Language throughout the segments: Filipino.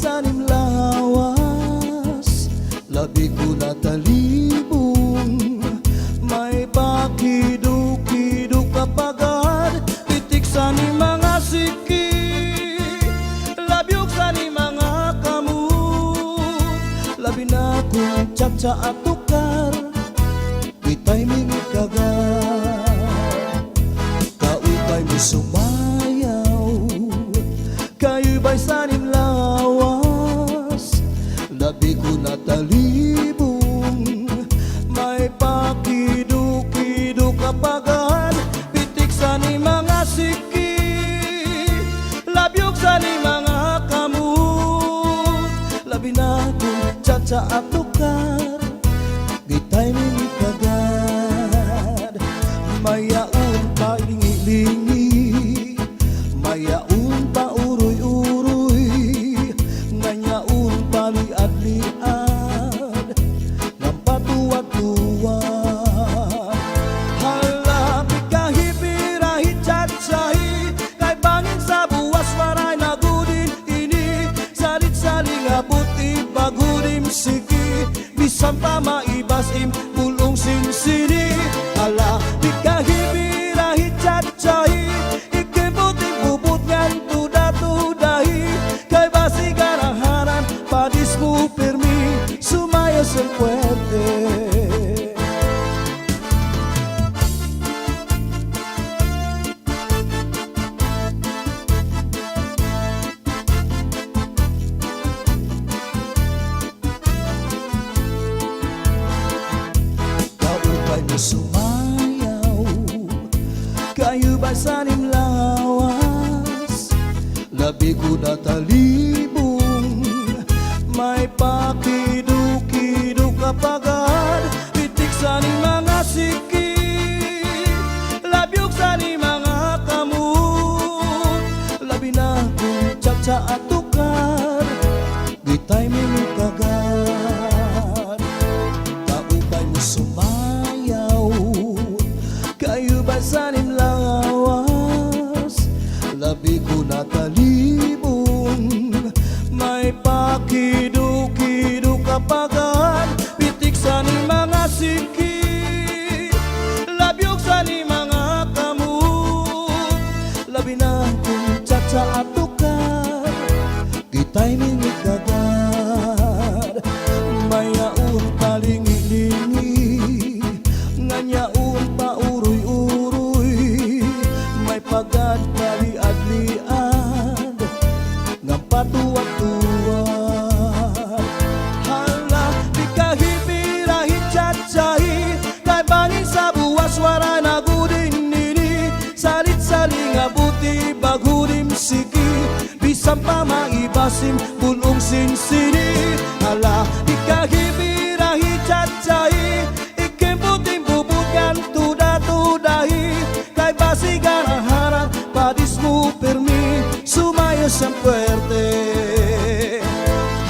sanim lawas, labi ko natalibong. May pakiduk-kiduk kapagad, pitik sa ni mga siki, labyog sa ni mga kamut. Labi na kong tsa-tsa at tukar, itay mingit kagad. Kaupay mo sumayaw, kayo ba'y sanim lawas, labi ko natalibong. May pakiduk-kiduk kapagad, pitik sa ni mga siki, labyog sa ni mga kamut. Labi na kong tsa-tsa at tukar, gitay mingit kagad. Mayaon pa lingi-lingi, mayaon pa uroy-uroy, nganyaon pa liad-liad, ng patuwad-tuwad. Halapi kahipirahi tsa-tsahi, kay bangin sa buwas maray nagudin ini. Salit-saling abuti bagudim siki, bisan pa maibasim bulong sinsini. Halapi kahipirahi tsa-tsahi, ikibuting bubut ngan tuda-tudahi, kay basi garahanan padis mo permi, sumayas ang puwerte. Kaupay mo sumayaw, kayo ba sanim lawas, labi ko natalibong. May pakiduk-kiduk kapagad, pitik sa ni mga siki, labyog sa ni mga kamut. Labi na kong tsa-tsa at tukar, gitay mingit kagad. Kaupay mo sumayaw, kayo ba sanim lawas, labi ko natalibong. May pakiduk-kiduk kapagad, pitik sa ni mga siki, labyog sa ni mga kamut. Labi na kong tsa-tsa at tukar, gitay mingit kagad. Mayaon pa lingi-lingi, nganyaon pa uroy-uroy, may pagad pa liad-liad, ng patuwad-tuwad. Hala, di kahipirahi tsa-tsahi, kay bangin sa buwas wara nagudin nini. Salit-saling abuti bagudim siki, bisan pa maibasim bulong sinsini. Hala, di kahipirahi tsa-tsahi, ikibuting bubutkan tuda-tudahi, kay basi garaharan padis mo permi, sumayas ang puwerte.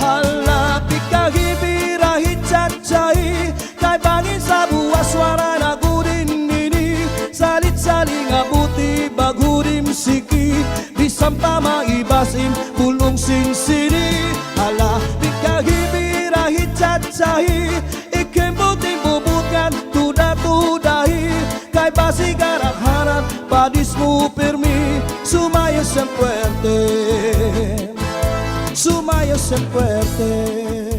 Halapi kahipirahi tsa-tsahi, kay bangin sa buwas wara nagudin nini. Salit-saling abuti bagudim siki, bisan pa maibasim bulong sinsini. Halapi kahipirahi tsa-tsahi, ikibuting bubutkan tuda-tudahi, kay basi garahanan padis mo permi, sumayas ang puwerte, sumayas ang puwerte.